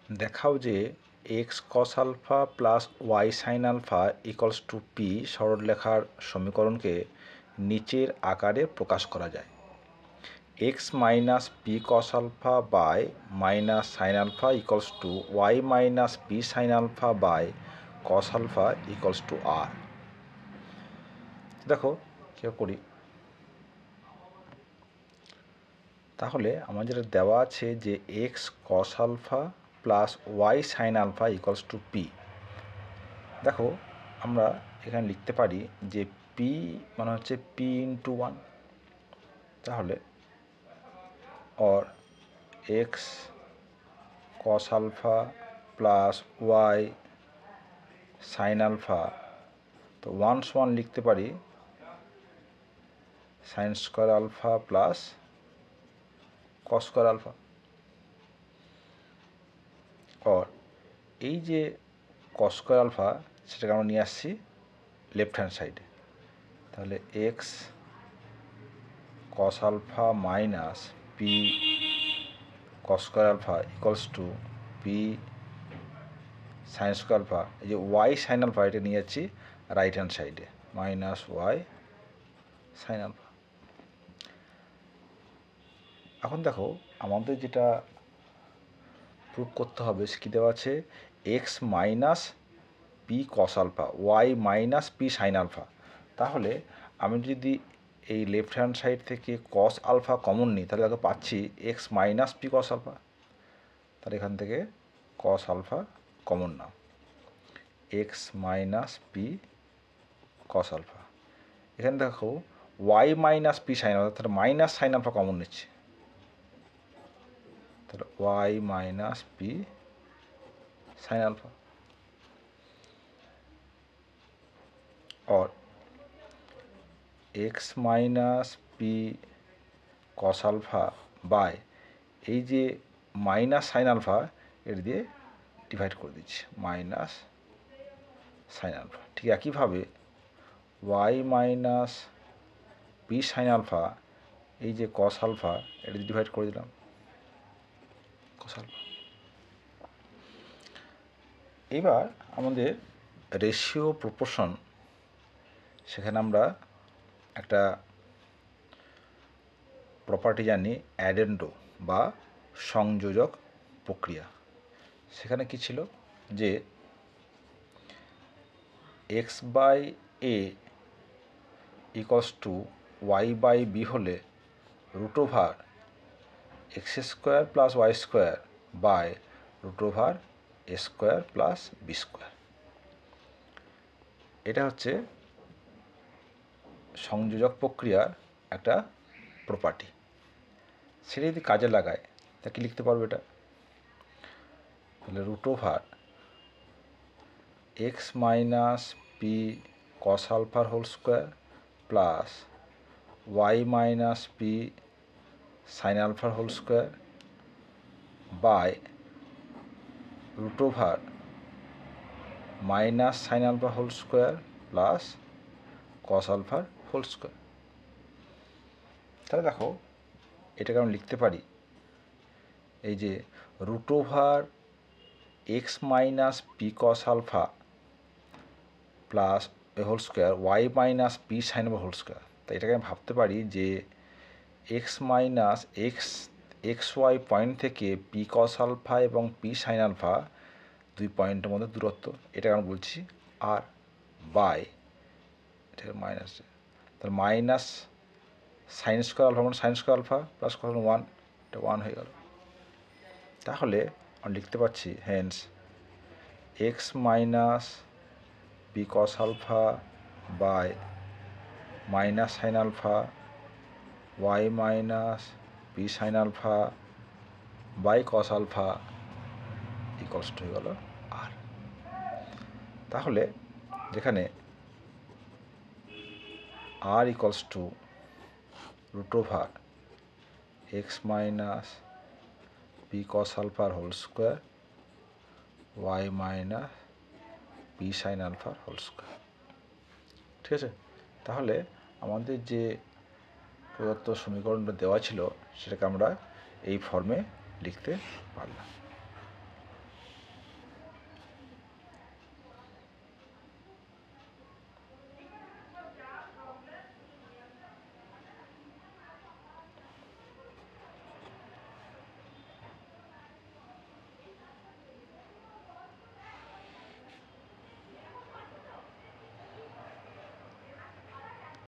দেখাও যে x cos alpha plus y sign alpha equals to p সরলরেখার সমীকরণকে নিচের আকারে প্রকাশ করা যায়। X minus p cos alpha by minus sin alpha equals to y minus p sign alpha by cos alpha equals to r. দেখো কী করি, তাহলে আমার যেটা দেওয়া আছে যে x cos alpha plus y sign alpha equals to p. দেখো আমরা এখানে লিখতে পারি যে পি মানে হচ্ছে পি ইন্টু ওয়ান, তাহলে or x cos alpha plus y sign alpha, তো ওয়ান সমান লিখতে পারি sine square alpha plus cos square alpha. Or এই যে কস স্কোয়ার আলফা সেটাকে আমরা নিয়ে আসছি লেফট হ্যান্ড সাইডে, তাহলে x cos alpha minus p cos square alpha equals to p sine square alpha. এই যে ওয়াই সাইন আলফা এটা নিয়ে যাচ্ছি রাইট হ্যান্ড সাইডে, মাইনাস ওয়াই সাইন আলফা। এখন দেখো আমাদের যেটা প্রুভ করতে হবে সে কী দেওয়া আছে, x minus p cos alpha y minus p sign alpha. তাহলে আমি যদি এই লেফট হ্যান্ড সাইড থেকে কস আলফা কমন নিই তাহলে আগে পাচ্ছি x minus p cos alpha, তাহলে এখান থেকে কস আলফা কমন নাও, x minus p cos alpha. এখানে দেখো y minus p sign alpha, তাহলে মাইনাস সাইন আলফা কমন নিচ্ছে, তাহলে y minus p sign alpha. और x minus p cos alpha by এই যে মাইনাস সাইন আলফা এর দিয়ে ডিভাইড করে দিচ্ছি মাইনাস সাইন আলফা। ঠিক একইভাবে y minus p sign alpha এই যে কস আলফা এটা দিয়ে ডিভাইড করে দিলাম কস আলফা। এবার আমাদের রেশিও প্রপোর্শন, সেখানে আমরা একটা প্রপার্টি জানি অ্যাডেন্ডো বা সংযোজক প্রক্রিয়া। সেখানে কি ছিল যে x by a equals to y by b হলে root over x square plus y square by root over a square plus b square. এটা হচ্ছে সংযোজক প্রক্রিয়ার একটা প্রপার্টি। সেটা যদি কাজে লাগায় তা কি লিখতে পারবো, এটা তাহলে root over x minus p cos আলফার whole square plus y minus p sin আলফার whole square by root over minus sin alpha whole square plus cos আলফার হোল স্কোয়ার। তাহলে দেখো এটাকে আমরা লিখতে পারি এই যে root over x minus p cos alpha plus a whole square y minus p sign alpha whole square. তাই এটাকে আমি ভাবতে পারি যে x minus x y point থেকে পি কস আলফা এবং পি সাইন আলফা দুই পয়েন্টের মধ্যে দূরত্ব, এটাকে আমরা বলছি আর বাই এটা মাইনাস, তাহলে মাইনাস সাইন স্কোয়ার আলফা মানে sin square alpha plus cos one, এটা ওয়ান হয়ে গেল। তাহলে আমরা লিখতে পারছি hence x minus p cos alpha by minus sin alpha y minus p sign alpha by cos alpha equals to হয়ে গেল আর। তাহলে যেখানে r equals to root over x minus p cos আলফার whole square y minus p sin আলফার whole square. ঠিক আছে, তাহলে আমাদের যে প্রদত্ত সমীকরণটা দেওয়া ছিল সেটাকে আমরা এই ফর্মে লিখতে পারলাম।